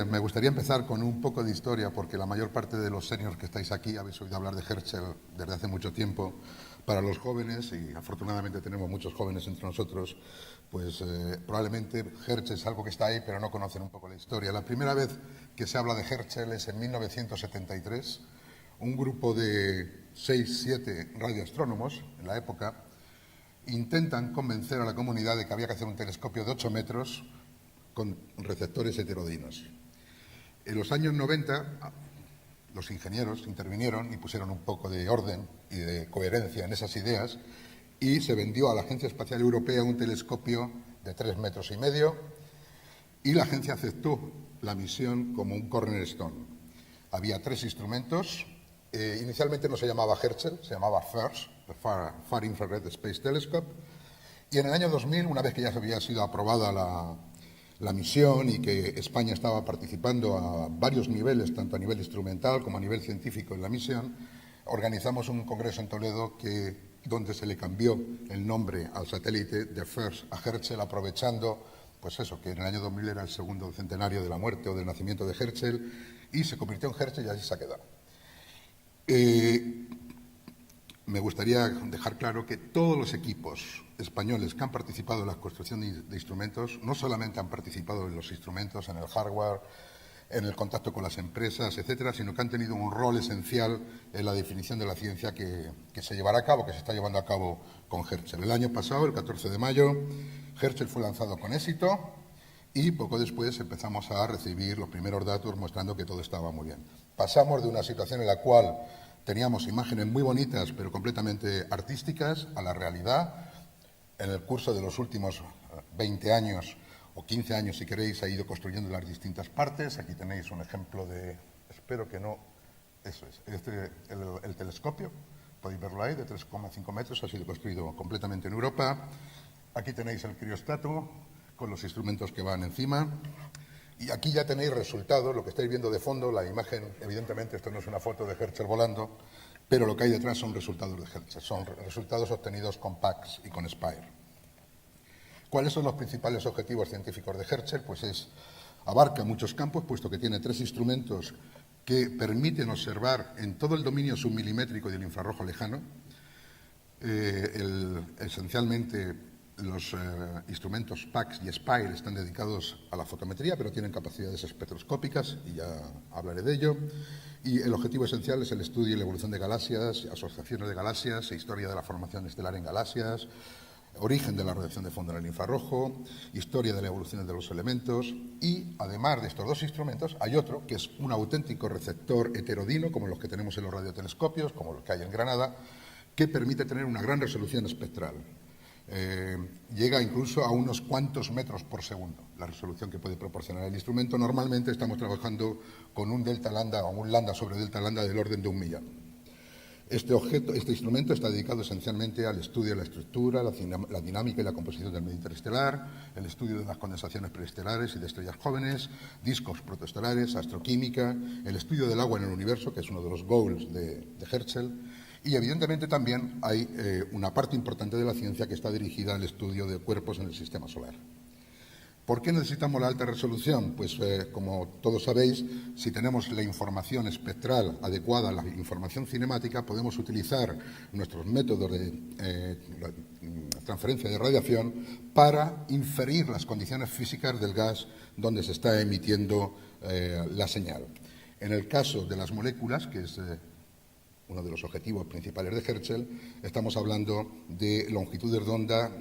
Me gustaría empezar con un poco de historia, porque la mayor parte de los seniors que estáis aquí habéis oído hablar de Herschel desde hace mucho tiempo. Para los jóvenes, y afortunadamente tenemos muchos jóvenes entre nosotros, pues probablemente Herschel es algo que está ahí, pero no conocen un poco la historia. La primera vez que se habla de Herschel es en 1973. Un grupo de 6, 7 radioastrónomos en la época intentan convencer a la comunidad de que había que hacer un telescopio de 8 metros con receptores heterodinos. En los años 90, los ingenieros intervinieron y pusieron un poco de orden y de coherencia en esas ideas, y se vendió a la Agencia Espacial Europea un telescopio de 3,5 metros, y la agencia aceptó la misión como un cornerstone. Había 3 instrumentos. Inicialmente no se llamaba Herschel, se llamaba FIRST, Far Infrared Space Telescope, y en el año 2000, una vez que ya había sido aprobada la misión y que España estaba participando a varios niveles, tanto a nivel instrumental como a nivel científico en la misión, organizamos un congreso en Toledo donde se le cambió el nombre al satélite de FIRST a Herschel, aprovechando pues eso, que en el año 2000 era el segundo centenario de la muerte o del nacimiento de Herschel, y se convirtió en Herschel y así se ha quedado. Me gustaría dejar claro que todos los equipos españoles que han participado en la construcción de instrumentos no solamente han participado en los instrumentos, en el hardware, en el contacto con las empresas, etcétera, sino que han tenido un rol esencial en la definición de la ciencia que se llevará a cabo, que se está llevando a cabo con Herschel. El año pasado, el 14 de mayo, Herschel fue lanzado con éxito y poco después empezamos a recibir los primeros datos mostrando que todo estaba muy bien. Pasamos de una situación en la cual teníamos imágenes muy bonitas pero completamente artísticas a la realidad. En el curso de los últimos 20 años o 15 años, si queréis, se ha ido construyendo las distintas partes. Aquí tenéis un ejemplo de, espero que no, eso es, el telescopio, podéis verlo ahí, de 3,5 metros, ha sido construido completamente en Europa. Aquí tenéis el criostato con los instrumentos que van encima. Y aquí ya tenéis resultados, lo que estáis viendo de fondo, la imagen, evidentemente esto no es una foto de Herschel volando, pero lo que hay detrás son resultados de Herschel, son resultados obtenidos con PACS y con Spire. ¿Cuáles son los principales objetivos científicos de Herschel? Pues abarca muchos campos, puesto que tiene 3 instrumentos que permiten observar en todo el dominio submilimétrico del infrarrojo lejano. Esencialmente los instrumentos PACS y Spire están dedicados a la fotometría, pero tienen capacidades espectroscópicas, y ya hablaré de ello. Y el objetivo esencial es el estudio y la evolución de galaxias, asociaciones de galaxias, historia de la formación estelar en galaxias, origen de la radiación de fondo en el infrarrojo, historia de la evolución de los elementos. Y además de estos 2 instrumentos hay otro que es un auténtico receptor heterodino, como los que tenemos en los radiotelescopios, como los que hay en Granada, que permite tener una gran resolución espectral. Llega incluso a unos cuantos metros por segundo la resolución que puede proporcionar el instrumento. Normalmente estamos trabajando con un delta lambda o un lambda sobre delta lambda del orden de 1 millón. Este instrumento está dedicado esencialmente al estudio de la estructura, la dinámica y la composición del medio interestelar, el estudio de las condensaciones preestelares y de estrellas jóvenes, discos protoestelares, astroquímica, el estudio del agua en el universo, que es uno de los goals de Herschel. Y evidentemente también hay una parte importante de la ciencia que está dirigida al estudio de cuerpos en el sistema solar. ¿Por qué necesitamos la alta resolución? Pues como todos sabéis, si tenemos la información espectral adecuada, la información cinemática, podemos utilizar nuestros métodos de transferencia de radiación para inferir las condiciones físicas del gas donde se está emitiendo la señal. En el caso de las moléculas, que es uno de los objetivos principales de Herschel, estamos hablando de longitudes de onda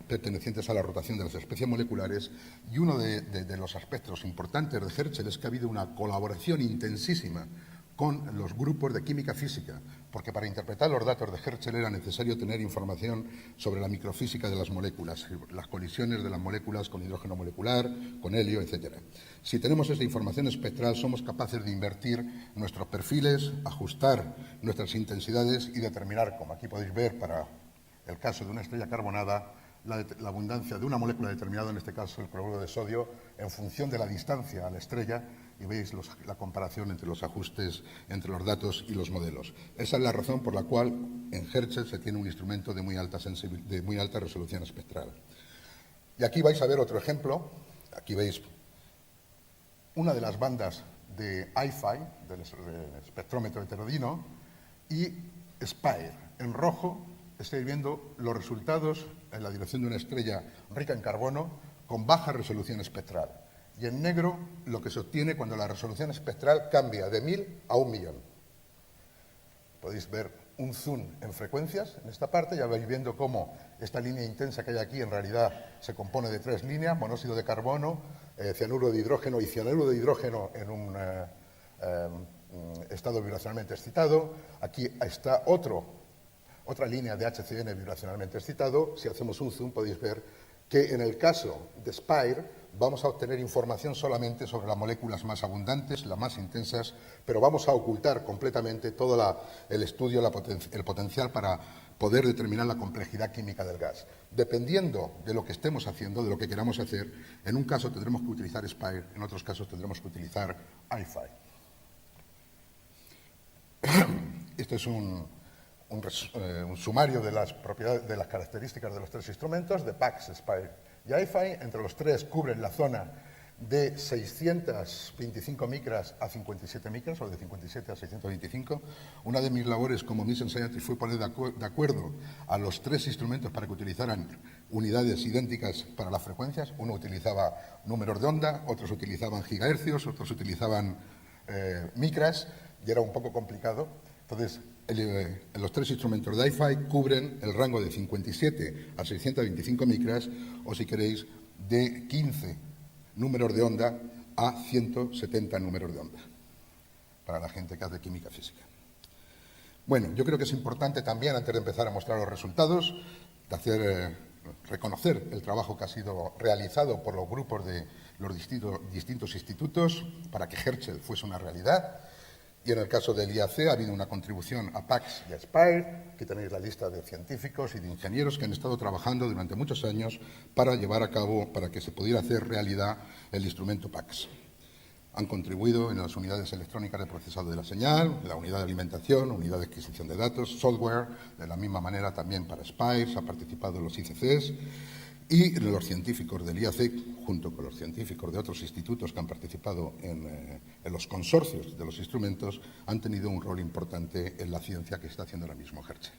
pertenecientes a la rotación de las especies moleculares, y uno de los aspectos importantes de Herschel es que ha habido una colaboración intensísima con los grupos de química física, porque para interpretar los datos de Herschel era necesario tener información sobre la microfísica de las moléculas, las colisiones de las moléculas con hidrógeno molecular, con helio, etc. Si tenemos esa información espectral, somos capaces de invertir nuestros perfiles, ajustar nuestras intensidades y determinar, como aquí podéis ver para el caso de una estrella carbonada, la abundancia de una molécula determinada, en este caso el cloruro de sodio, en función de la distancia a la estrella, y veis la comparación entre los ajustes entre los datos y los modelos. Esa es la razón por la cual en Herschel se tiene un instrumento de muy alta resolución espectral. Y aquí vais a ver otro ejemplo. Aquí veis una de las bandas de IFI, del espectrómetro heterodino, y SPIRE. En rojo estáis viendo los resultados en la dirección de una estrella rica en carbono con baja resolución espectral. Y en negro lo que se obtiene cuando la resolución espectral cambia de 1000 a 1.000.000. Podéis ver un zoom en frecuencias en esta parte, ya vais viendo cómo esta línea intensa que hay aquí en realidad se compone de 3 líneas: monóxido de carbono, cianuro de hidrógeno y cianuro de hidrógeno en un estado vibracionalmente excitado. Aquí está otra línea de HCN vibracionalmente excitado. Si hacemos un zoom podéis ver que en el caso de SPIRE vamos a obtener información solamente sobre las moléculas más abundantes, las más intensas, pero vamos a ocultar completamente todo el estudio, el potencial para poder determinar la complejidad química del gas. Dependiendo de lo que estemos haciendo, de lo que queramos hacer, en un caso tendremos que utilizar SPIRE, en otros casos tendremos que utilizar IFI. Este es un sumario de las propiedades, de las características de los tres instrumentos, de PAX, SPIRE y IFI. Entre los tres cubren la zona de 625 micras a 57 micras, o de 57 a 625. Una de mis labores como Mission Scientist fue poner de acuerdo a los tres instrumentos para que utilizaran unidades idénticas para las frecuencias. Uno utilizaba números de onda, otros utilizaban gigahercios, otros utilizaban micras, y era un poco complicado. Entonces, los tres instrumentos de IFI cubren el rango de 57 a 625 micras, o si queréis, de 15 números de onda a 170 números de onda, para la gente que hace química física. Bueno, yo creo que es importante también, antes de empezar a mostrar los resultados, reconocer el trabajo que ha sido realizado por los grupos de los distintos institutos para que Herschel fuese una realidad. Y en el caso del IAC ha habido una contribución a PAX y a SPIRE. Aquí tenéis la lista de científicos y de ingenieros que han estado trabajando durante muchos años para llevar a cabo, para que se pudiera hacer realidad el instrumento PAX. Han contribuido en las unidades electrónicas de procesado de la señal, la unidad de alimentación, unidad de adquisición de datos, software, de la misma manera también para SPIRE, ha participado en los ICCs. Y los científicos del IAC, junto con los científicos de otros institutos que han participado en los consorcios de los instrumentos, han tenido un rol importante en la ciencia que está haciendo ahora mismo Herschel.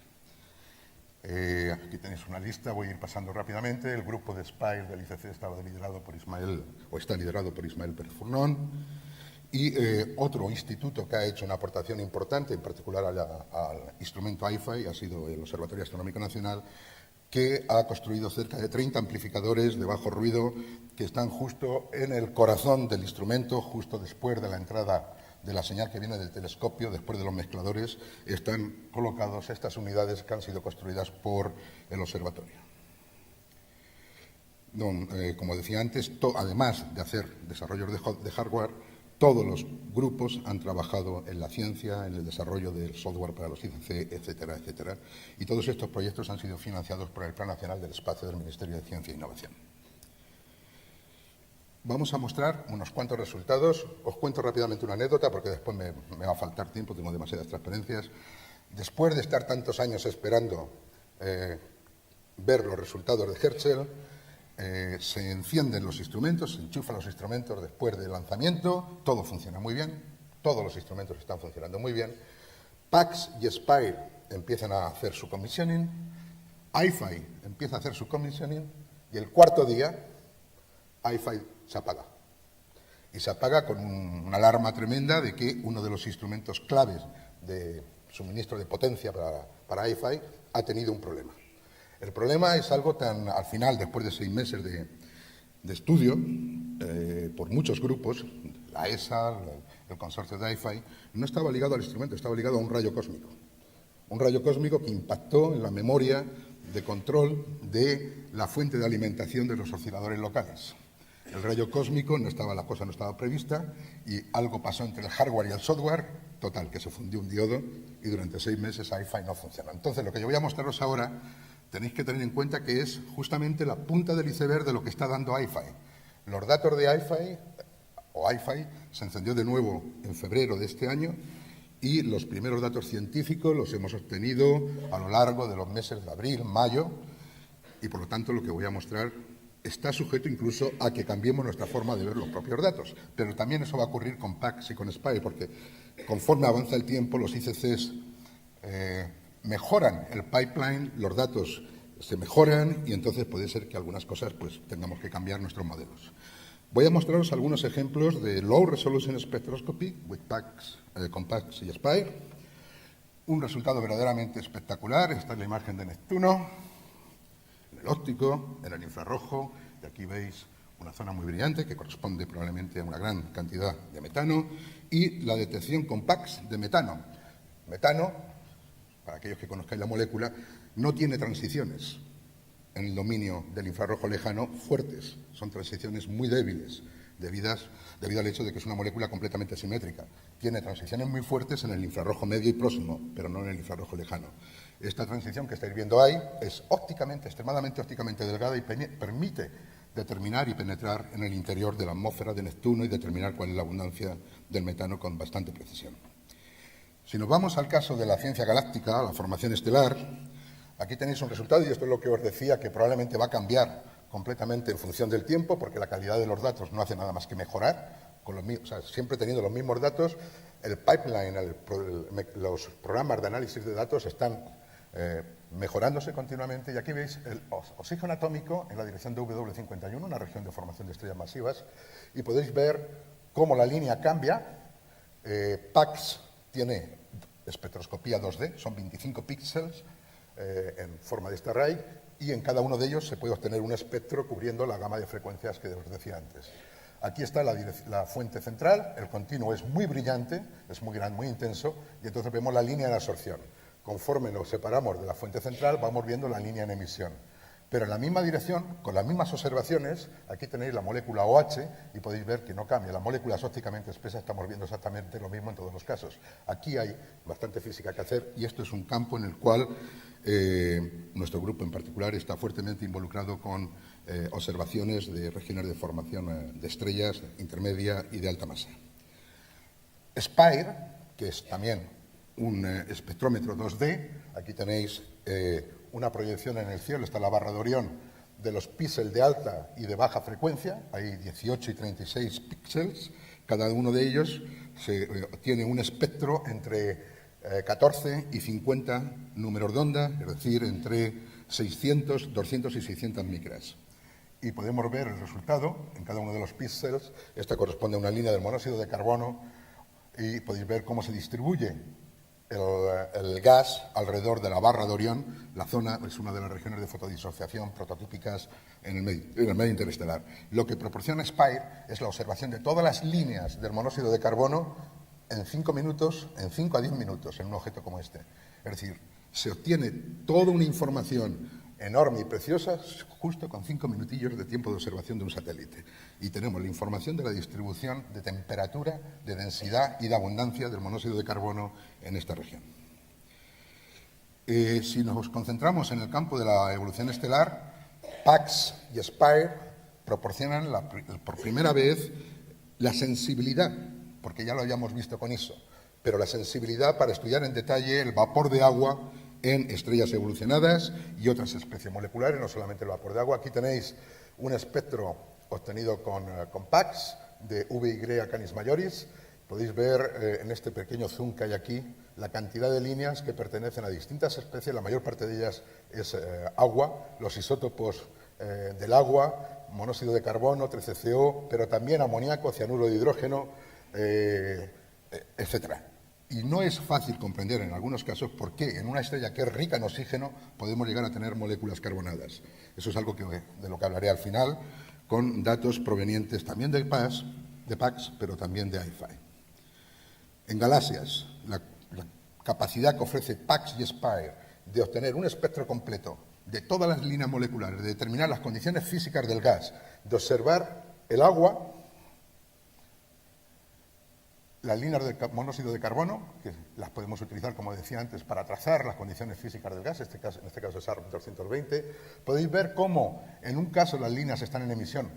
Aquí tenéis una lista, voy a ir pasando rápidamente. El grupo de SPIRE del ICC está liderado por Ismael Pérez-Furnon. Y otro instituto que ha hecho una aportación importante, en particular al instrumento IFI, ha sido el Observatorio Astronómico Nacional, que ha construido cerca de 30 amplificadores de bajo ruido que están justo en el corazón del instrumento, justo después de la entrada de la señal que viene del telescopio, después de los mezcladores, están colocados estas unidades que han sido construidas por el observatorio. Como decía antes, además de hacer desarrollos de hardware, todos los grupos han trabajado en la ciencia, en el desarrollo del software para los ICC, etcétera, etcétera. Y todos estos proyectos han sido financiados por el Plan Nacional del Espacio del Ministerio de Ciencia e Innovación. Vamos a mostrar unos cuantos resultados. Os cuento rápidamente una anécdota porque después me va a faltar tiempo, tengo demasiadas transparencias. Después de estar tantos años esperando ver los resultados de Herschel, se encienden los instrumentos, se enchufan los instrumentos después del lanzamiento, todo funciona muy bien, todos los instrumentos están funcionando muy bien. PAX y SPIRE empiezan a hacer su commissioning, IFI empieza a hacer su commissioning y el cuarto día IFI se apaga. Y se apaga con una alarma tremenda de que uno de los instrumentos claves de suministro de potencia para IFI ha tenido un problema. El problema es algo tan, al final, después de 6 meses de estudio, por muchos grupos, la ESA, el consorcio de IFI, no estaba ligado al instrumento, estaba ligado a un rayo cósmico. Un rayo cósmico que impactó en la memoria de control de la fuente de alimentación de los osciladores locales. El rayo cósmico la cosa no estaba prevista y algo pasó entre el hardware y el software, total, que se fundió un diodo y durante 6 meses IFI no funcionó. Entonces, lo que yo voy a mostraros ahora, tenéis que tener en cuenta que es justamente la punta del iceberg de lo que está dando IFI. Los datos de IFI se encendió de nuevo en febrero de este año y los primeros datos científicos los hemos obtenido a lo largo de los meses de abril, mayo, y por lo tanto lo que voy a mostrar está sujeto incluso a que cambiemos nuestra forma de ver los propios datos. Pero también eso va a ocurrir con PACS y con SPIRE, porque conforme avanza el tiempo, los ICCs mejoran el pipeline, los datos se mejoran y entonces puede ser que algunas cosas pues tengamos que cambiar nuestros modelos. Voy a mostraros algunos ejemplos de Low Resolution Spectroscopy con PACS y SPIRE. Un resultado verdaderamente espectacular. Esta es la imagen de Neptuno, en el óptico, en el infrarrojo, y aquí veis una zona muy brillante que corresponde probablemente a una gran cantidad de metano, y la detección con PACS de metano. Metano, para aquellos que conozcáis la molécula, no tiene transiciones en el dominio del infrarrojo lejano fuertes, son transiciones muy débiles, debido al hecho de que es una molécula completamente simétrica. Tiene transiciones muy fuertes en el infrarrojo medio y próximo, pero no en el infrarrojo lejano. Esta transición que estáis viendo ahí es extremadamente ópticamente delgada y permite determinar y penetrar en el interior de la atmósfera de Neptuno y determinar cuál es la abundancia del metano con bastante precisión. Si nos vamos al caso de la ciencia galáctica, la formación estelar, aquí tenéis un resultado, y esto es lo que os decía, que probablemente va a cambiar completamente en función del tiempo, porque la calidad de los datos no hace nada más que mejorar, siempre teniendo los mismos datos. El pipeline, los programas de análisis de datos están mejorándose continuamente, y aquí veis el oxígeno atómico en la dirección de W51, una región de formación de estrellas masivas, y podéis ver cómo la línea cambia. PACS tiene espectroscopía 2D, son 25 píxeles en forma de este array, y en cada uno de ellos se puede obtener un espectro cubriendo la gama de frecuencias que os decía antes. Aquí está la fuente central, el continuo es muy brillante, es muy grande, muy intenso, y entonces vemos la línea de absorción. Conforme nos separamos de la fuente central, vamos viendo la línea en emisión. Pero en la misma dirección, con las mismas observaciones, aquí tenéis la molécula OH y podéis ver que no cambia. La molécula es ópticamente espesa, estamos viendo exactamente lo mismo en todos los casos. Aquí hay bastante física que hacer, y esto es un campo en el cual nuestro grupo en particular está fuertemente involucrado con observaciones de regiones de formación de estrellas intermedia y de alta masa. SPIRE, que es también un espectrómetro 2D, aquí tenéis una proyección en el cielo, está la barra de Orión, de los píxeles de alta y de baja frecuencia, hay 18 y 36 píxeles, cada uno de ellos tiene un espectro entre 14 y 50 números de onda, es decir, entre 600, 200 y 600 micras. Y podemos ver el resultado en cada uno de los píxeles. Esta corresponde a una línea del monóxido de carbono, y podéis ver cómo se distribuye el gas alrededor de la barra de Orión. La zona es una de las regiones de fotodisociación prototípicas en el medio interestelar. Lo que proporciona SPIRE es la observación de todas las líneas del monóxido de carbono en 5 minutos, en 5 a 10 minutos, en un objeto como este. Es decir, se obtiene toda una información enorme y preciosa justo con 5 minutillos de tiempo de observación de un satélite. Y tenemos la información de la distribución de temperatura, de densidad y de abundancia del monóxido de carbono en esta región. Si nos concentramos en el campo de la evolución estelar, PACS y SPIRE proporcionan por primera vez la sensibilidad, porque ya lo habíamos visto con ISO, pero la sensibilidad para estudiar en detalle el vapor de agua en estrellas evolucionadas y otras especies moleculares, no solamente el vapor de agua. Aquí tenéis un espectro obtenido con PACS de VY Canis Majoris. Podéis ver en este pequeño zoom que hay aquí la cantidad de líneas que pertenecen a distintas especies, la mayor parte de ellas es agua, los isótopos del agua, monóxido de carbono, 13CO, pero también amoníaco, cianuro de hidrógeno, etcétera. Y no es fácil comprender en algunos casos por qué en una estrella que es rica en oxígeno podemos llegar a tener moléculas carbonadas. Eso es algo de lo que hablaré al final, con datos provenientes también de PACS, pero también de IFI. En galaxias, la capacidad que ofrece PACS y SPIRE de obtener un espectro completo de todas las líneas moleculares, de determinar las condiciones físicas del gas, de observar el agua, las líneas del monóxido de carbono, que las podemos utilizar, como decía antes, para trazar las condiciones físicas del gas, en este caso es ARP 220, podéis ver cómo en un caso las líneas están en emisión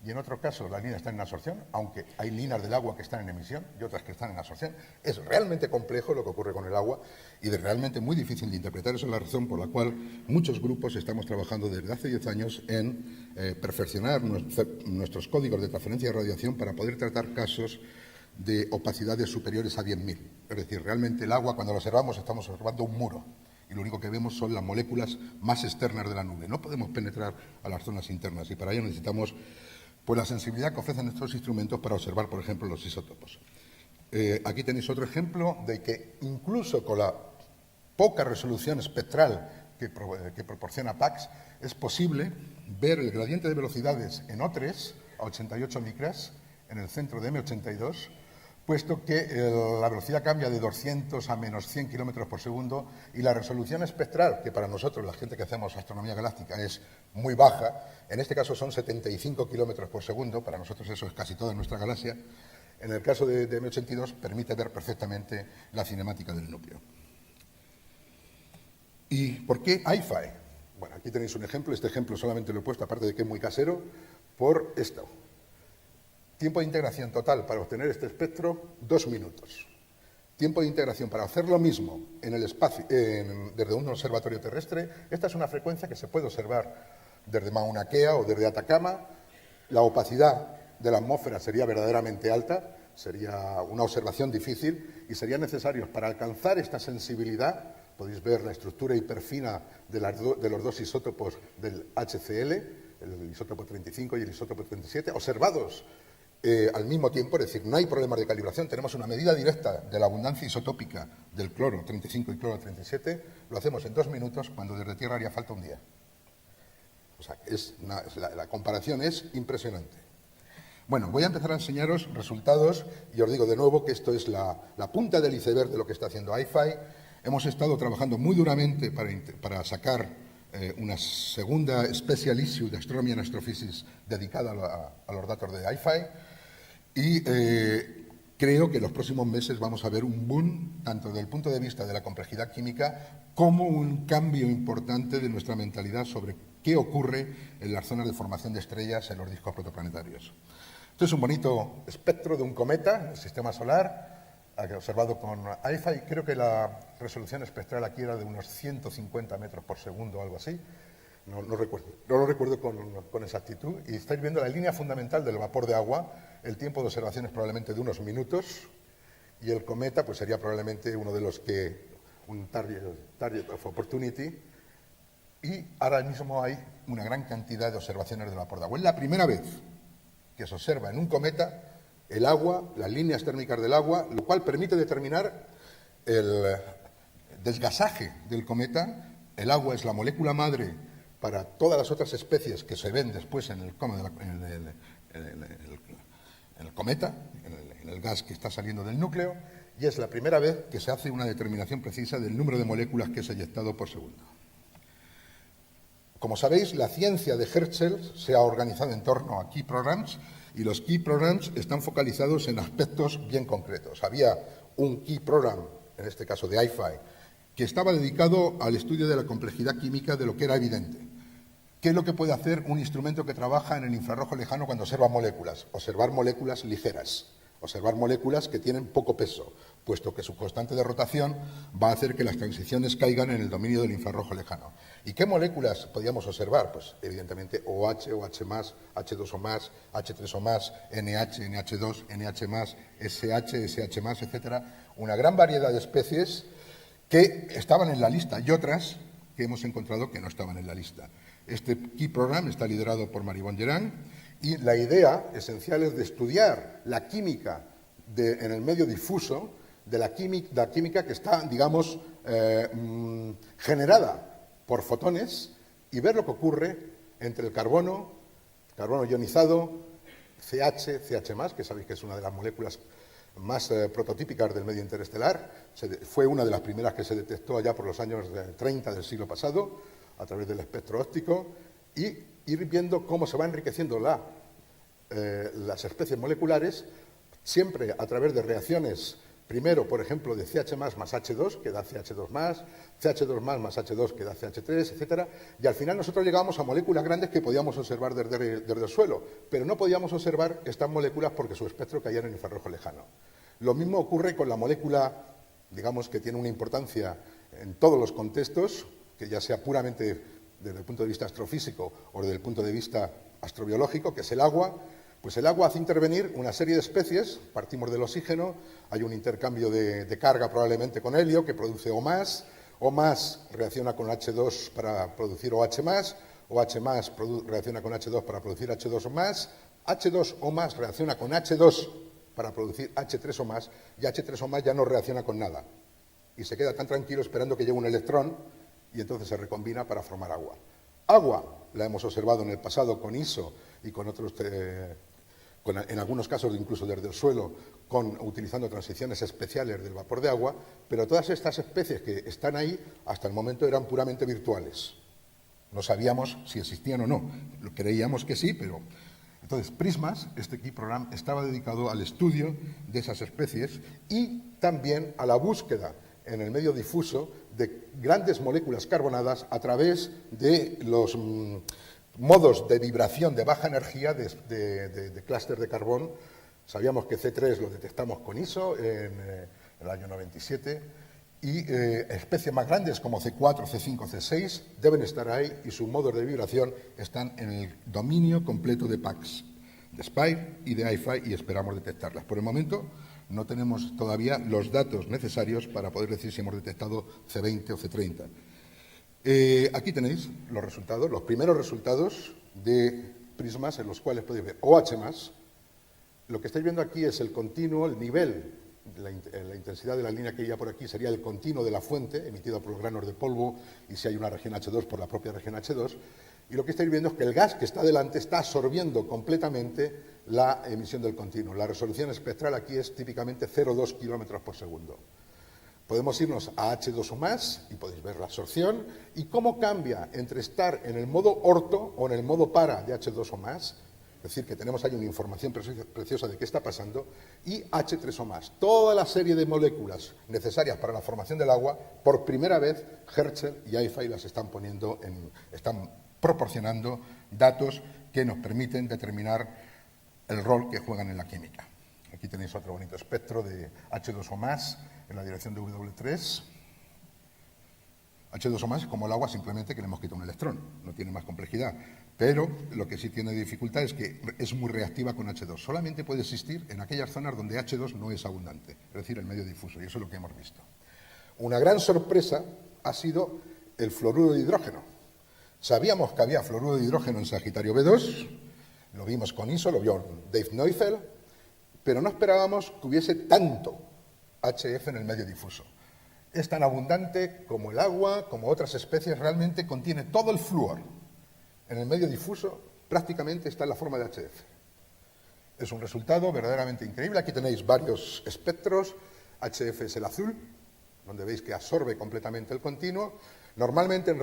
y en otro caso las líneas están en absorción, aunque hay líneas del agua que están en emisión y otras que están en absorción. Es realmente complejo lo que ocurre con el agua y realmente muy difícil de interpretar. Esa es la razón por la cual muchos grupos estamos trabajando desde hace 10 años en perfeccionar nuestros códigos de transferencia de radiación para poder tratar casos de opacidades superiores a 10.000. Es decir, realmente el agua, cuando lo observamos, estamos observando un muro. Y lo único que vemos son las moléculas más externas de la nube. No podemos penetrar a las zonas internas y para ello necesitamos pues, la sensibilidad que ofrecen estos instrumentos para observar, por ejemplo, los isótopos. Aquí tenéis otro ejemplo de que incluso con la poca resolución espectral que proporciona PACS, es posible ver el gradiente de velocidades en O3 a 88 micras en el centro de M82, puesto que la velocidad cambia de 200 a menos 100 kilómetros por segundo y la resolución espectral, que para nosotros, la gente que hacemos astronomía galáctica, es muy baja, en este caso son 75 kilómetros por segundo, para nosotros eso es casi toda nuestra galaxia, en el caso de M82 permite ver perfectamente la cinemática del núcleo. ¿Y por qué Hi-Fi? Bueno, aquí tenéis un ejemplo, este ejemplo solamente lo he puesto, aparte de que es muy casero, por esto. Tiempo de integración total para obtener este espectro, 2 minutos. Tiempo de integración para hacer lo mismo en el espacio, desde un observatorio terrestre. Esta es una frecuencia que se puede observar desde Mauna Kea o desde Atacama. La opacidad de la atmósfera sería verdaderamente alta, sería una observación difícil y sería necesario para alcanzar esta sensibilidad. Podéis ver la estructura hiperfina de los dos isótopos del HCl, el isótopo 35 y el isótopo 37, observados al mismo tiempo, es decir, no hay problemas de calibración, tenemos una medida directa de la abundancia isotópica del cloro 35 y cloro 37, lo hacemos en 2 minutos cuando desde Tierra haría falta un día. O sea, la comparación es impresionante. Bueno, voy a empezar a enseñaros resultados y os digo de nuevo que esto es la punta del iceberg de lo que está haciendo Hi-Fi. Hemos estado trabajando muy duramente para sacar una segunda special issue de Astronomy and Astrophysics dedicada a los datos de Hi-Fi y creo que en los próximos meses vamos a ver un boom, tanto desde el punto de vista de la complejidad química como un cambio importante de nuestra mentalidad sobre qué ocurre en las zonas de formación de estrellas en los discos protoplanetarios. Esto es un bonito espectro de un cometa, el sistema solar, observado con Hi-Fi. Creo que la resolución espectral aquí era de unos 150 metros por segundo o algo así. No lo recuerdo con exactitud. Y estáis viendo la línea fundamental del vapor de agua. El tiempo de observación es probablemente de unos minutos. Y el cometa pues sería probablemente uno de los que... un target of opportunity. Y ahora mismo hay una gran cantidad de observaciones del vapor de agua. Es la primera vez que se observa en un cometa el agua, las líneas térmicas del agua, lo cual permite determinar el desgasaje del cometa. El agua es la molécula madre para todas las otras especies que se ven después en el cometa, en el gas que está saliendo del núcleo, y es la primera vez que se hace una determinación precisa del número de moléculas que es eyectado por segundo. Como sabéis, la ciencia de Herschel se ha organizado en torno a Key Programs y los Key Programs están focalizados en aspectos bien concretos. Había un Key Program, en este caso de Hi-Fi, que estaba dedicado al estudio de la complejidad química de lo que era evidente. ¿Qué es lo que puede hacer un instrumento que trabaja en el infrarrojo lejano cuando observa moléculas? Observar moléculas ligeras, observar moléculas que tienen poco peso, puesto que su constante de rotación va a hacer que las transiciones caigan en el dominio del infrarrojo lejano. ¿Y qué moléculas podíamos observar? Pues evidentemente OH, OH+, H2O+, H3O+, NH, NH2, NH+, SH, SH+, etcétera. Una gran variedad de especies que estaban en la lista y otras que hemos encontrado que no estaban en la lista. Este Key Program está liderado por Maribón Gerán y la idea esencial es de estudiar la química en el medio difuso, de la química que está, digamos, generada por fotones y ver lo que ocurre entre el carbono ionizado, CH, CH+, que sabéis que es una de las moléculas más prototípicas del medio interestelar. Fue una de las primeras que se detectó allá por los años 30 del siglo pasado, a través del espectro óptico, y ir viendo cómo se va enriqueciendo las especies moleculares, siempre a través de reacciones Primero, por ejemplo, de CH más H2, que da CH2 más, CH2 más H2, que da CH3, etcétera. Y al final nosotros llegamos a moléculas grandes que podíamos observar desde el suelo, pero no podíamos observar estas moléculas porque su espectro caía en el infrarrojo lejano. Lo mismo ocurre con la molécula, digamos, que tiene una importancia en todos los contextos, que ya sea puramente desde el punto de vista astrofísico o desde el punto de vista astrobiológico, que es el agua. Pues el agua hace intervenir una serie de especies, partimos del oxígeno, hay un intercambio de carga probablemente con helio que produce O+, reacciona con H2 para producir OH+, OH+ reacciona con H2 para producir H2O+, H2O+ reacciona con H2 para producir H3O+, y H3O+ ya no reacciona con nada. Y se queda tan tranquilo esperando que llegue un electrón y entonces se recombina para formar agua. Agua la hemos observado en el pasado con ISO y con otros, en algunos casos incluso desde el suelo, utilizando transiciones especiales del vapor de agua, pero todas estas especies que están ahí hasta el momento eran puramente virtuales. No sabíamos si existían o no. Creíamos que sí, pero... Entonces, PRISMAS, este Key Program, estaba dedicado al estudio de esas especies y también a la búsqueda en el medio difuso de grandes moléculas carbonadas a través de los modos de vibración de baja energía de clúster de carbón. Sabíamos que C3 lo detectamos con ISO en el año 97 y especies más grandes como C4, C5, C6 deben estar ahí y sus modos de vibración están en el dominio completo de PACS, de SPIRE y de IFI, y esperamos detectarlas. Por el momento no tenemos todavía los datos necesarios para poder decir si hemos detectado C20 o C30. Aquí tenéis los resultados, los primeros resultados de PRISMAS en los cuales podéis ver OH+. Lo que estáis viendo aquí es el continuo, el nivel, la intensidad de la línea que iría por aquí sería el continuo de la fuente emitido por los granos de polvo y si hay una región H2 por la propia región H2. Y lo que estáis viendo es que el gas que está delante está absorbiendo completamente la emisión del continuo. La resolución espectral aquí es típicamente 0,2 kilómetros por segundo. Podemos irnos a H2O+ y podéis ver la absorción y cómo cambia entre estar en el modo orto o en el modo para de H2O+, es decir, que tenemos ahí una información preciosa de qué está pasando, y H3O+. Toda la serie de moléculas necesarias para la formación del agua, por primera vez, Herschel y IFI las están están proporcionando datos que nos permiten determinar el rol que juegan en la química. Aquí tenéis otro bonito espectro de H2O+, en la dirección de W3. H2O+ es como el agua, simplemente que le hemos quitado un electrón, no tiene más complejidad. Pero lo que sí tiene dificultad es que es muy reactiva con H2. Solamente puede existir en aquellas zonas donde H2 no es abundante, es decir, el medio difuso, y eso es lo que hemos visto. Una gran sorpresa ha sido el fluoruro de hidrógeno. Sabíamos que había fluoruro de hidrógeno en Sagitario B2, lo vimos con ISO, lo vio Dave Neufeld, pero no esperábamos que hubiese tanto HF en el medio difuso. Es tan abundante como el agua, como otras especies, realmente contiene todo el flúor. En el medio difuso prácticamente está en la forma de HF. Es un resultado verdaderamente increíble. Aquí tenéis varios espectros. HF es el azul, donde veis que absorbe completamente el continuo. Normalmente en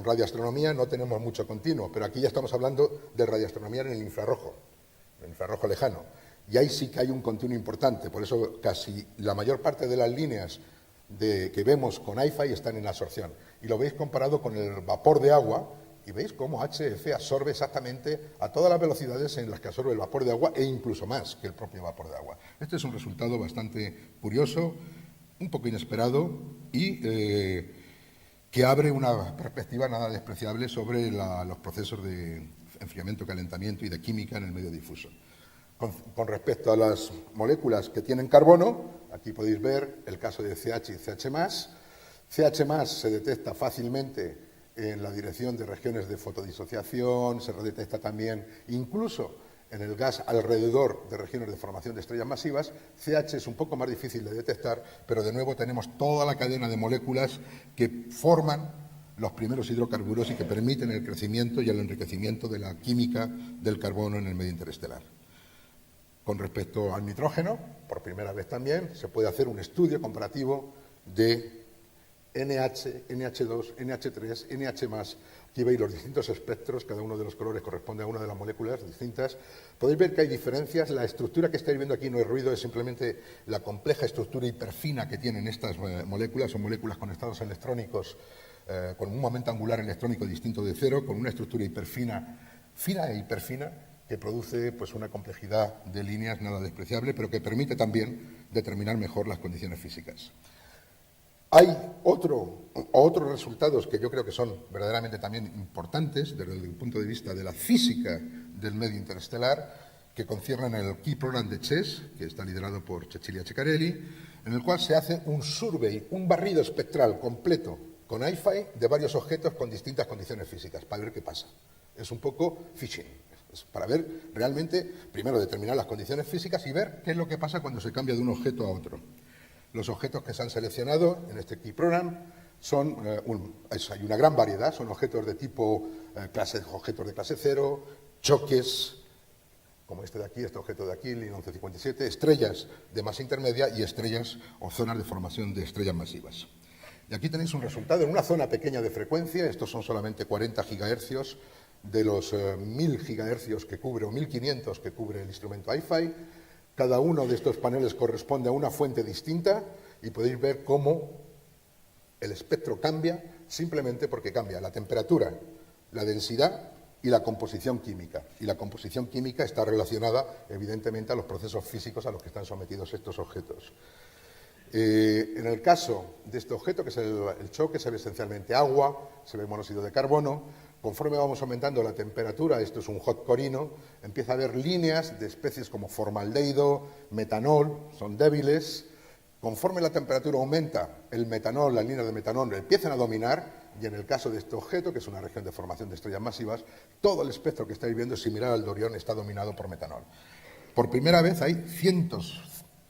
radioastronomía no tenemos mucho continuo, pero aquí ya estamos hablando de radioastronomía en el infrarrojo lejano. Y ahí sí que hay un continuo importante. Por eso casi la mayor parte de las líneas que vemos con IFI están en absorción. Y lo veis comparado con el vapor de agua, y veis cómo HF absorbe exactamente a todas las velocidades en las que absorbe el vapor de agua e incluso más que el propio vapor de agua. Este es un resultado bastante curioso, un poco inesperado y que abre una perspectiva nada despreciable sobre los procesos de enfriamiento, calentamiento y de química en el medio difuso. Con respecto a las moléculas que tienen carbono, aquí podéis ver el caso de CH y CH+. CH+ se detecta fácilmente en la dirección de regiones de fotodisociación, se detecta también incluso en el gas alrededor de regiones de formación de estrellas masivas. CH es un poco más difícil de detectar, pero de nuevo tenemos toda la cadena de moléculas que forman los primeros hidrocarburos y que permiten el crecimiento y el enriquecimiento de la química del carbono en el medio interestelar. Con respecto al nitrógeno, por primera vez también, se puede hacer un estudio comparativo de NH, NH2, NH3, NH+, Aquí veis los distintos espectros, cada uno de los colores corresponde a una de las moléculas distintas. Podéis ver que hay diferencias. La estructura que estáis viendo aquí no es ruido, es simplemente la compleja estructura hiperfina que tienen estas moléculas. Son moléculas con estados electrónicos, con un momento angular electrónico distinto de cero, con una estructura hiperfina, fina e hiperfina, que produce pues, una complejidad de líneas nada despreciable, pero que permite también determinar mejor las condiciones físicas. Hay otros resultados que yo creo que son verdaderamente también importantes desde el punto de vista de la física del medio interestelar, que conciernen el Key Program de CHES, que está liderado por Cecilia Ceccarelli, en el cual se hace un survey, un barrido espectral completo con HiFi de varios objetos con distintas condiciones físicas, para ver qué pasa. Es un poco phishing, es para ver realmente, primero determinar las condiciones físicas y ver qué es lo que pasa cuando se cambia de un objeto a otro. Los objetos que se han seleccionado en este Key Program son, hay una gran variedad, son objetos de tipo objetos de clase 0, choques, como este de aquí, este objeto de aquí, LIN 1157, estrellas de masa intermedia y estrellas o zonas de formación de estrellas masivas. Y aquí tenéis un resultado en una zona pequeña de frecuencia, estos son solamente 40 gigahercios de los 1000 gigahercios que cubre, o 1500 que cubre el instrumento HiFi. Cada uno de estos paneles corresponde a una fuente distinta y podéis ver cómo el espectro cambia simplemente porque cambia la temperatura, la densidad y la composición química. Y la composición química está relacionada, evidentemente, a los procesos físicos a los que están sometidos estos objetos. En el caso de este objeto, que es el choque, se ve esencialmente agua, se ve monóxido de carbono. Conforme vamos aumentando la temperatura, esto es un hot corino, empieza a haber líneas de especies como formaldehído, metanol, son débiles. Conforme la temperatura aumenta, el metanol, las líneas de metanol empiezan a dominar, y en el caso de este objeto, que es una región de formación de estrellas masivas, todo el espectro que estáis viendo es similar al de Orión, está dominado por metanol. Por primera vez hay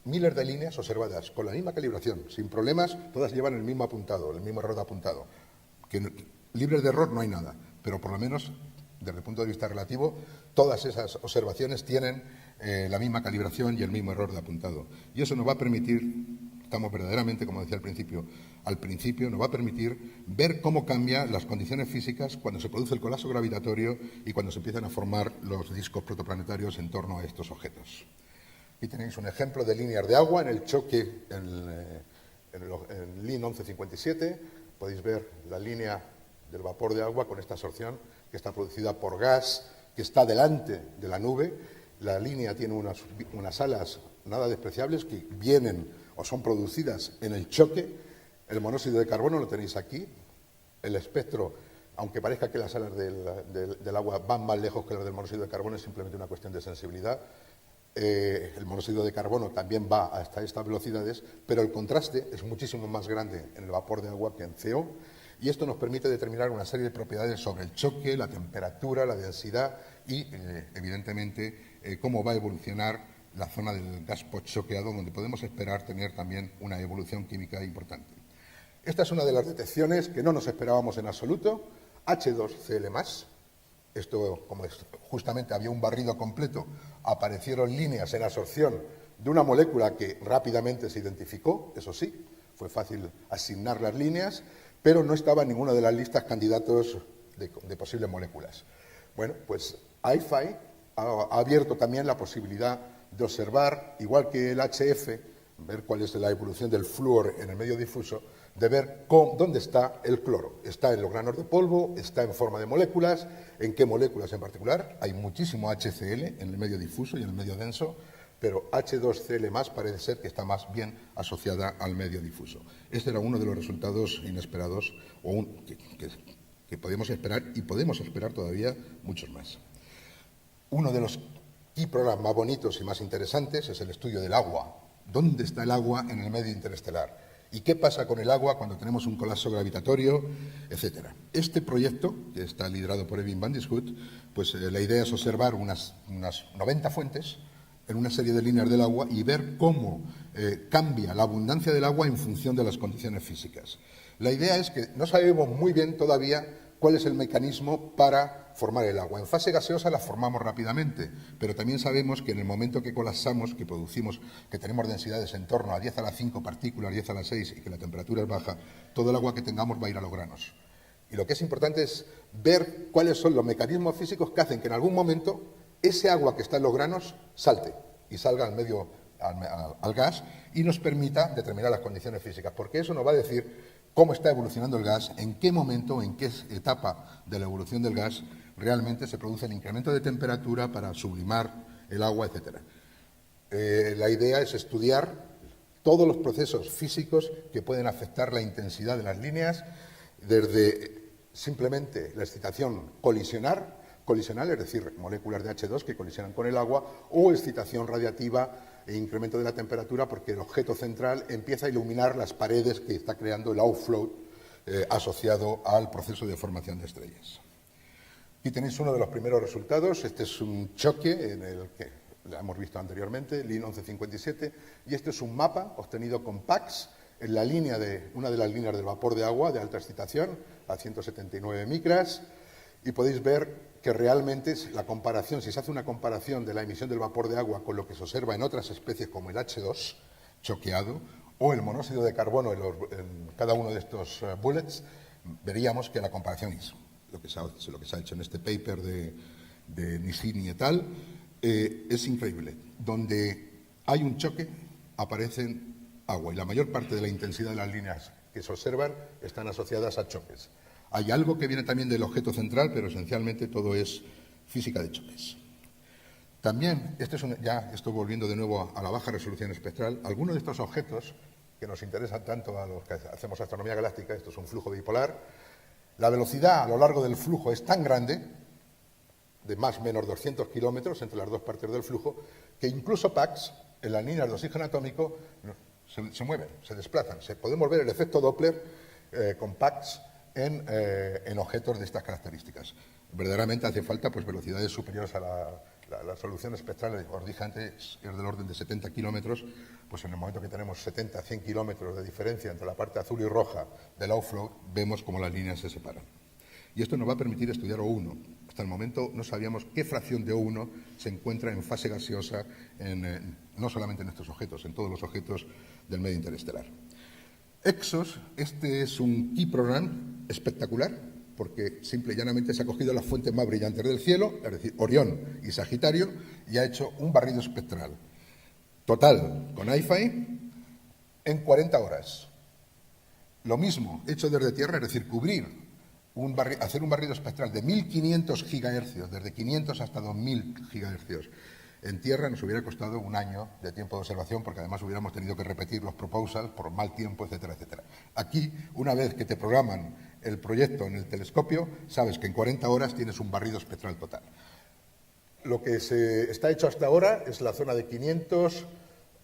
miles de líneas observadas con la misma calibración, sin problemas, todas llevan el mismo apuntado, el mismo error de apuntado. Libres de error no hay nada, pero por lo menos, desde el punto de vista relativo, todas esas observaciones tienen la misma calibración y el mismo error de apuntado. Y eso nos va a permitir, estamos verdaderamente, como decía al principio, nos va a permitir ver cómo cambian las condiciones físicas cuando se produce el colapso gravitatorio y cuando se empiezan a formar los discos protoplanetarios en torno a estos objetos. Aquí tenéis un ejemplo de líneas de agua en el choque en LIN 1157. Podéis ver la línea del vapor de agua con esta absorción que está producida por gas, que está delante de la nube. La línea tiene unas alas nada despreciables que vienen o son producidas en el choque. El monóxido de carbono lo tenéis aquí. El espectro, aunque parezca que las alas del agua van más lejos que las del monóxido de carbono, es simplemente una cuestión de sensibilidad. El monóxido de carbono también va hasta estas velocidades, pero el contraste es muchísimo más grande en el vapor de agua que en CO, y esto nos permite determinar una serie de propiedades sobre el choque, la temperatura, la densidad y, evidentemente, cómo va a evolucionar la zona del gas postchoqueado, donde podemos esperar tener también una evolución química importante. Esta es una de las detecciones que no nos esperábamos en absoluto, H2Cl+. Esto, como justamente había un barrido completo, aparecieron líneas en absorción de una molécula que rápidamente se identificó, eso sí, fue fácil asignar las líneas, pero no estaba en ninguna de las listas candidatos de posibles moléculas. Bueno, pues HiFi ha abierto también la posibilidad de observar, igual que el HF, ver cuál es la evolución del flúor en el medio difuso, de ver dónde está el cloro. Está en los granos de polvo, está en forma de moléculas, en qué moléculas en particular. Hay muchísimo HCl en el medio difuso y en el medio denso, pero H2Cl+ parece ser que está más bien asociada al medio difuso. Este era uno de los resultados inesperados que podíamos esperar, y podemos esperar todavía muchos más. Uno de los key programas más bonitos y más interesantes es el estudio del agua. ¿Dónde está el agua en el medio interestelar? ¿Y qué pasa con el agua cuando tenemos un colapso gravitatorio, etcétera? Este proyecto, que está liderado por Evin van Dieschot, pues la idea es observar unas 90 fuentes en una serie de líneas del agua y ver cómo cambia la abundancia del agua en función de las condiciones físicas. La idea es que no sabemos muy bien todavía cuál es el mecanismo para formar el agua. En fase gaseosa la formamos rápidamente, pero también sabemos que en el momento que colapsamos, que producimos, que tenemos densidades en torno a 10 a la 5 partículas, 10 a la 6 y que la temperatura es baja, todo el agua que tengamos va a ir a los granos. Y lo que es importante es ver cuáles son los mecanismos físicos que hacen que en algún momento ese agua que está en los granos salte y salga al medio, al gas, y nos permita determinar las condiciones físicas, porque eso nos va a decir cómo está evolucionando el gas, en qué momento, en qué etapa de la evolución del gas realmente se produce el incremento de temperatura para sublimar el agua, etc. La idea es estudiar todos los procesos físicos que pueden afectar la intensidad de las líneas, desde simplemente la excitación colisional, es decir, moléculas de H2 que colisionan con el agua, o excitación radiativa e incremento de la temperatura porque el objeto central empieza a iluminar las paredes que está creando el outflow asociado al proceso de formación de estrellas. Aquí tenéis uno de los primeros resultados. Este es un choque en el que lo hemos visto anteriormente, LIN 1157, y este es un mapa obtenido con PACS en la línea una de las líneas del vapor de agua de alta excitación, a 179 micras, y podéis ver que realmente la comparación, si se hace una comparación de la emisión del vapor de agua con lo que se observa en otras especies como el H2 choqueado o el monóxido de carbono en cada uno de estos bullets, veríamos que la comparación es lo que se ha hecho en este paper de Nisini et al. Es increíble. Donde hay un choque, aparecen agua, y la mayor parte de la intensidad de las líneas que se observan están asociadas a choques. Hay algo que viene también del objeto central, pero esencialmente todo es física de choques. También, ya estoy volviendo de nuevo a la baja resolución espectral, algunos de estos objetos que nos interesan tanto a los que hacemos astronomía galáctica, esto es un flujo bipolar, la velocidad a lo largo del flujo es tan grande, de más o menos 200 kilómetros entre las dos partes del flujo, que incluso PACS, en las líneas de oxígeno atómico, se mueven, se desplazan. Podemos ver el efecto Doppler con PACS en objetos de estas características. Verdaderamente hace falta velocidades superiores a la solución espectral. Os dije antes, es del orden de 70 kilómetros, pues en el momento que tenemos 70 a 100 kilómetros de diferencia entre la parte azul y roja del outflow, vemos cómo las líneas se separan. Y esto nos va a permitir estudiar O1. Hasta el momento no sabíamos qué fracción de O1 se encuentra en fase gaseosa, no solamente en estos objetos, en todos los objetos del medio interestelar. EXOS, este es un key program espectacular, porque simple y llanamente se ha cogido las fuentes más brillantes del cielo, es decir, Orión y Sagitario, y ha hecho un barrido espectral total con IFI en 40 horas. Lo mismo hecho desde Tierra, es decir, hacer un barrido espectral de 1500 gigahercios, desde 500 hasta 2000 gigahercios. En Tierra nos hubiera costado un año de tiempo de observación, porque además hubiéramos tenido que repetir los proposals por mal tiempo, etcétera, etcétera. Aquí, una vez que te programan el proyecto en el telescopio, sabes que en 40 horas tienes un barrido espectral total. Lo que se está hecho hasta ahora es la zona de 500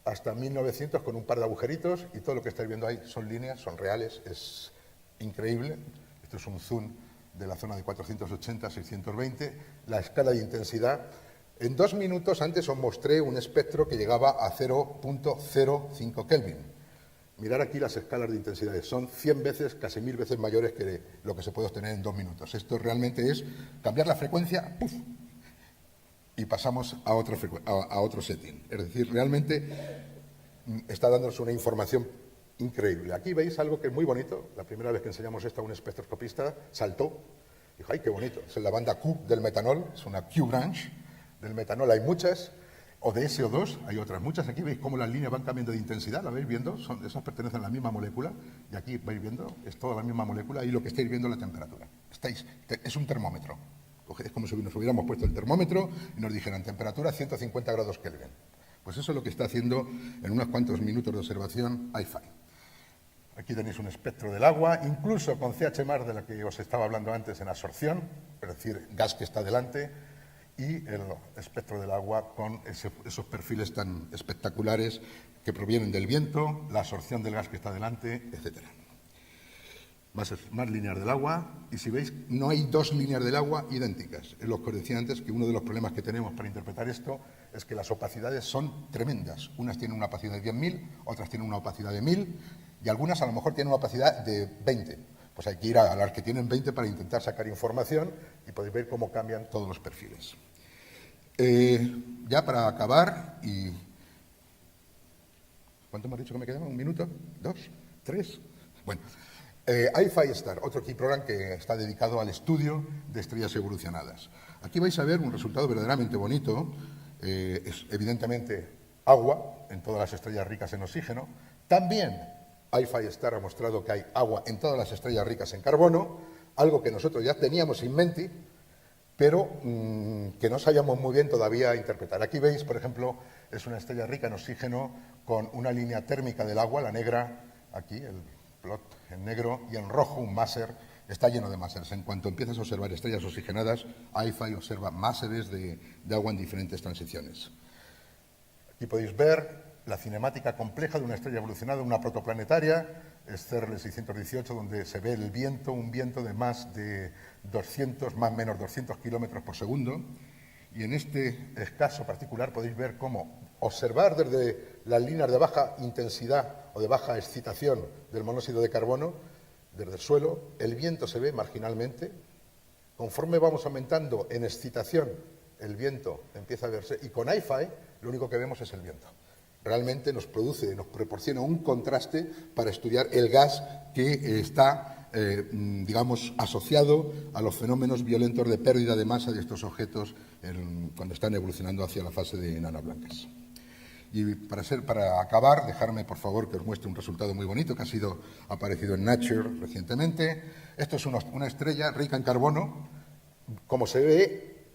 hasta 1900 con un par de agujeritos, y todo lo que estáis viendo ahí son líneas, son reales, es increíble. Esto es un zoom de la zona de 480 a 620, la escala de intensidad. En 2 minutos antes os mostré un espectro que llegaba a 0.05 Kelvin. Mirad aquí las escalas de intensidades, son 100 veces, casi 1000 veces mayores que lo que se puede obtener en 2 minutos. Esto realmente es cambiar la frecuencia, ¡puf!, y pasamos a otro setting. Es decir, realmente está dándonos una información increíble. Aquí veis algo que es muy bonito. La primera vez que enseñamos esto a un espectroscopista saltó. Dijo, ¡ay, qué bonito! Es la banda Q del metanol, es una Q branch. Del metanol hay muchas, o de SO2 hay otras muchas. Aquí veis cómo las líneas van cambiando de intensidad, ¿la veis viendo? Esas pertenecen a la misma molécula, y aquí vais viendo, es toda la misma molécula, y lo que estáis viendo es la temperatura. Es un termómetro. Es como si nos hubiéramos puesto el termómetro y nos dijeran temperatura 150 grados Kelvin. Pues eso es lo que está haciendo en unos cuantos minutos de observación IFI. Aquí tenéis un espectro del agua, incluso con CH+, de la que os estaba hablando antes, en absorción, es decir, gas que está delante, y el espectro del agua con esos perfiles tan espectaculares que provienen del viento, la absorción del gas que está delante, etcétera. Más líneas del agua, y si veis, no hay dos líneas del agua idénticas. Es lo que os decía antes, que uno de los problemas que tenemos para interpretar esto es que las opacidades son tremendas. Unas tienen una opacidad de 10.000, otras tienen una opacidad de 1.000, y algunas a lo mejor tienen una opacidad de 20. Pues hay que ir a las que tienen 20 para intentar sacar información, y podéis ver cómo cambian todos los perfiles. Ya para acabar, ¿cuánto hemos dicho que me quedaba? ¿1 minuto? ¿2? ¿3? Bueno, iFi Star, otro key program que está dedicado al estudio de estrellas evolucionadas. Aquí vais a ver un resultado verdaderamente bonito. Es evidentemente agua en todas las estrellas ricas en oxígeno. También iFi Star ha mostrado que hay agua en todas las estrellas ricas en carbono, algo que nosotros ya teníamos en mente, pero que no sabíamos muy bien todavía interpretar. Aquí veis, por ejemplo, es una estrella rica en oxígeno con una línea térmica del agua, la negra, aquí, el plot en negro, y en rojo un máser. Está lleno de máseres. En cuanto empiezas a observar estrellas oxigenadas, iFi observa máseres de agua en diferentes transiciones. Aquí podéis ver la cinemática compleja de una estrella evolucionada, una protoplanetaria, es CERN 618, donde se ve el viento, un viento de más de 200, más o menos 200 kilómetros por segundo. Y en este caso particular podéis ver cómo observar desde las líneas de baja intensidad o de baja excitación del monóxido de carbono, desde el suelo, el viento se ve marginalmente. Conforme vamos aumentando en excitación, el viento empieza a verse, y con iFi lo único que vemos es el viento. Realmente nos proporciona un contraste para estudiar el gas que está, digamos, asociado a los fenómenos violentos de pérdida de masa de estos objetos cuando están evolucionando hacia la fase de enanas blancas. Y para acabar, dejarme, por favor, que os muestre un resultado muy bonito que ha aparecido en Nature recientemente. Esto es una estrella rica en carbono, como se ve,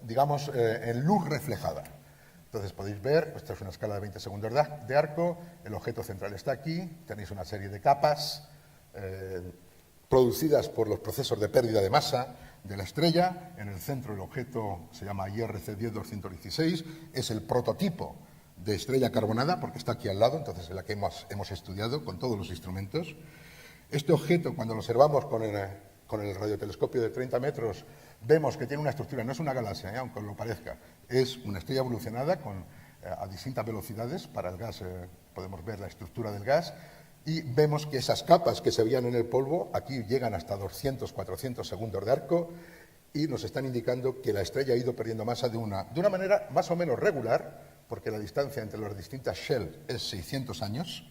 digamos, en luz reflejada. Entonces podéis ver, esta es una escala de 20 segundos de arco, el objeto central está aquí, tenéis una serie de capas producidas por los procesos de pérdida de masa de la estrella. En el centro el objeto se llama IRC 10216, es el prototipo de estrella carbonada, porque está aquí al lado, entonces es la que hemos estudiado con todos los instrumentos. Este objeto, cuando lo observamos con el radiotelescopio de 30 metros, vemos que tiene una estructura, no es una galaxia, aunque lo parezca, es una estrella evolucionada a distintas velocidades. Para el gas podemos ver la estructura del gas, y vemos que esas capas que se veían en el polvo, aquí llegan hasta 200, 400 segundos de arco, y nos están indicando que la estrella ha ido perdiendo masa de una manera más o menos regular, porque la distancia entre las distintas shells es 600 años,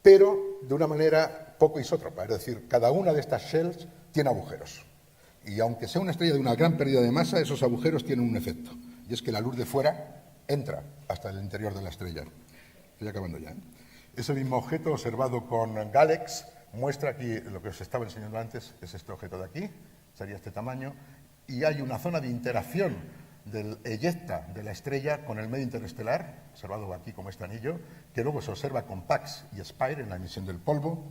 pero de una manera poco isótropa, es decir, cada una de estas shells tiene agujeros. Y aunque sea una estrella de una gran pérdida de masa, esos agujeros tienen un efecto, y es que la luz de fuera entra hasta el interior de la estrella. Estoy acabando ya. Ese mismo objeto observado con Galex muestra aquí lo que os estaba enseñando antes, es este objeto de aquí, sería este tamaño, y hay una zona de interacción del eyecta de la estrella con el medio interestelar, observado aquí como este anillo, que luego se observa con PAX y SPIRE en la emisión del polvo.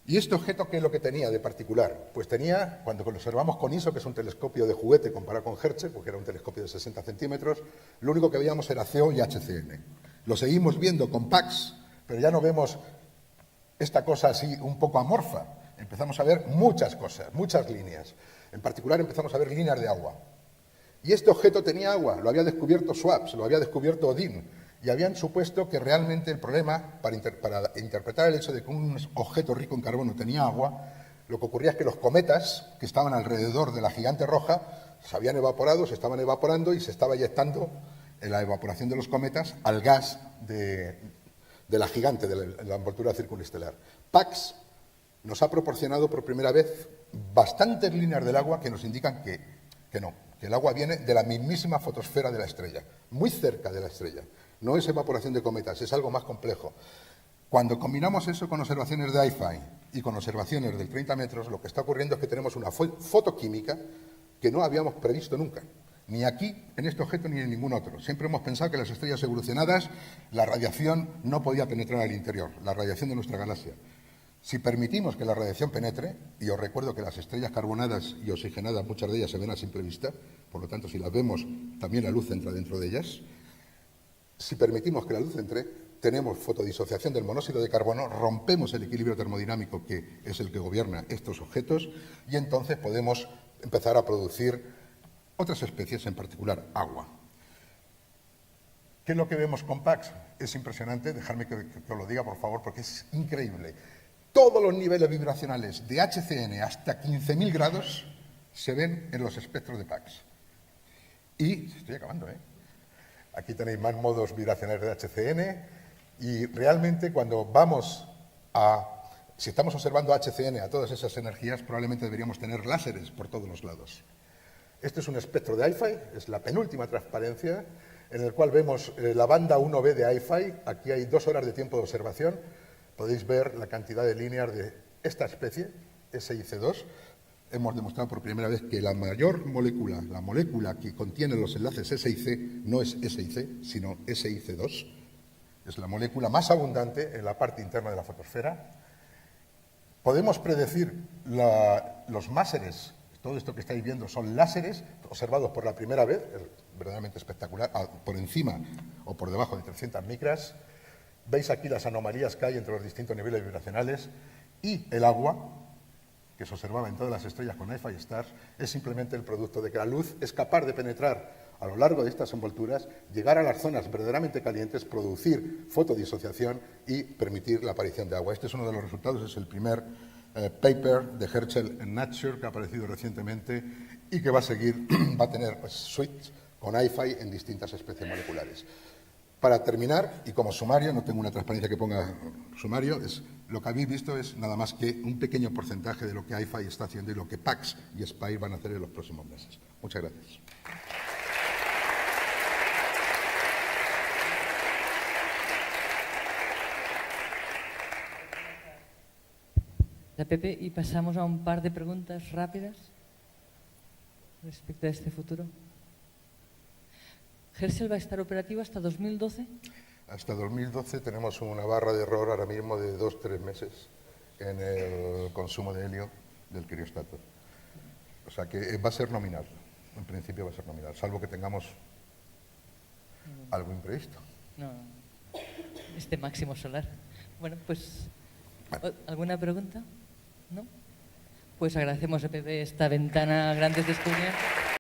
¿Y este objeto qué es lo que tenía de particular? Pues tenía, cuando lo observamos con ISO, que es un telescopio de juguete comparado con Herschel, porque era un telescopio de 60 centímetros, lo único que veíamos era CO y HCN. Lo seguimos viendo con PAX, pero ya no vemos esta cosa así un poco amorfa. Empezamos a ver muchas cosas, muchas líneas. En particular empezamos a ver líneas de agua. Y este objeto tenía agua, lo había descubierto Schwartz, lo había descubierto Odin, y habían supuesto que realmente el problema, para interpretar el hecho de que un objeto rico en carbono tenía agua, lo que ocurría es que los cometas que estaban alrededor de la gigante roja se habían evaporado, se estaban evaporando y se estaba eyectando en la evaporación de los cometas al gas de la gigante, de la envoltura circunestelar. PAX nos ha proporcionado por primera vez bastantes líneas del agua que nos indican que no, que el agua viene de la mismísima fotosfera de la estrella, muy cerca de la estrella. No es evaporación de cometas, es algo más complejo. Cuando combinamos eso con observaciones de iFi y con observaciones de 30 metros, lo que está ocurriendo es que tenemos una fotoquímica que no habíamos previsto nunca, ni aquí, en este objeto, ni en ningún otro. Siempre hemos pensado que las estrellas evolucionadas, la radiación no podía penetrar al interior, la radiación de nuestra galaxia. Si permitimos que la radiación penetre, y os recuerdo que las estrellas carbonadas y oxigenadas, muchas de ellas se ven a simple vista, por lo tanto, si las vemos, también la luz entra dentro de ellas. Si permitimos que la luz entre, tenemos fotodisociación del monóxido de carbono, rompemos el equilibrio termodinámico que es el que gobierna estos objetos, y entonces podemos empezar a producir otras especies, en particular agua. ¿Qué es lo que vemos con PAX? Es impresionante, dejadme que os lo diga, por favor, porque es increíble. Todos los niveles vibracionales de HCN hasta 15.000 grados se ven en los espectros de PAX. Y, estoy acabando, aquí tenéis más modos vibracionales de HCN, y realmente cuando vamos a Si estamos observando HCN a todas esas energías, probablemente deberíamos tener láseres por todos los lados. Este es un espectro de iFi, es la penúltima transparencia, en el cual vemos la banda 1B de iFi. Aquí hay 2 horas de tiempo de observación. Podéis ver la cantidad de líneas de esta especie, SiC2. Hemos demostrado por primera vez que la mayor molécula, la molécula que contiene los enlaces SiC, no es SiC, sino SiC2. Es la molécula más abundante en la parte interna de la fotosfera. Podemos predecir los máseres. Todo esto que estáis viendo son láseres observados por la primera vez, es verdaderamente espectacular, por encima o por debajo de 300 micras. Veis aquí las anomalías que hay entre los distintos niveles vibracionales, y el agua, que se observaba en todas las estrellas con iFi Stars, es simplemente el producto de que la luz es capaz de penetrar a lo largo de estas envolturas, llegar a las zonas verdaderamente calientes, producir fotodisociación y permitir la aparición de agua. Este es uno de los resultados, es el primer paper de Herschel en Nature que ha aparecido recientemente y que va a seguir, va a tener suites con iFi en distintas especies moleculares. Para terminar, y como sumario, no tengo una transparencia que ponga sumario, lo que habéis visto es nada más que un pequeño porcentaje de lo que iFi está haciendo y lo que PAX y Spire van a hacer en los próximos meses. Muchas gracias. Pepe, y pasamos a un par de preguntas rápidas respecto a este futuro. ¿Herschel va a estar operativo hasta 2012? Hasta 2012 tenemos una barra de error ahora mismo de 2-3 meses en el consumo de helio del criostato. O sea que va a ser nominal, en principio va a ser nominal, salvo que tengamos algo imprevisto. No, este máximo solar. Bueno, pues, ¿alguna pregunta? ¿No? Pues agradecemos a Pepe esta ventana Grandes Descubrimientos.